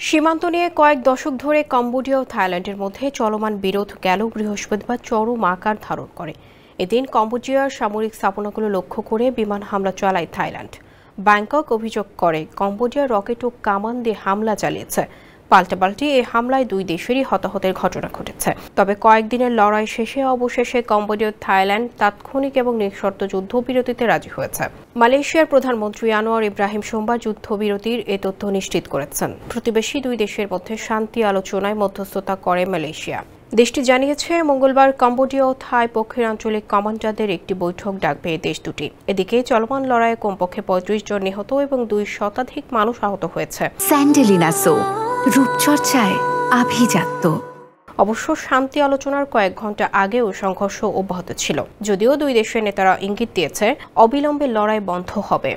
সীমান্ত নিয়ে কয়েক দশক ধরে কম্বোডিয়া ও থাইল্যান্ডের মধ্যে চলমান বিরোধ গেল বৃহস্পতিবার চরম আকার ধারণ করে। এদিন কম্বোডিয়ার সামরিক স্থাপনাগুলো লক্ষ্য করে বিমান হামলা চালায় থাইল্যান্ড। ব্যাংকক অভিযোগ করে কম্বোডিয়া রকেট ও কামান দিয়ে হামলা চালিয়েছে। পাল্টাপাল্টি এই হামলায় দুই দেশেরই হতাহতের ঘটনা ঘটেছে। তবে কয়েকদিনের লড়াই শেষে অবশেষে কম্বোডিয়া ও থাইল্যান্ড তাৎক্ষণিক এবং নিঃশর্ত যুদ্ধবিরতিতে রাজি হয়েছে। মালয়েশিয়ার প্রধানমন্ত্রী আনোয়ার ইব্রাহিম সোমবার যুদ্ধবিরতির এ তথ্য নিশ্চিত করেছেন। প্রতিবেশী দুই দেশের মধ্যে শান্তি আলোচনায় মধ্যস্থতা করে মালয়েশিয়া। দেশটি জানিয়েছে মঙ্গলবার কম্বোডিয়া ও থাই পক্ষের আঞ্চলিক কমান্ডারদের একটি বৈঠক ডাকবে এই দেশ দুটি। এদিকে চলমান লড়াইয়ে কমপক্ষে ৩৫ জন নিহত এবং ২ শতাধিক মানুষ আহত হয়েছে। স্যান্ডেলিনা সো রূপচর্চায় আভিজাত্য। অবশ্য শান্তি আলোচনার কয়েক ঘন্টা আগেও সংঘর্ষ অব্যাহত ছিল, যদিও দুই দেশের নেতারা ইঙ্গিত দিয়েছে অবিলম্বে লড়াই বন্ধ হবে।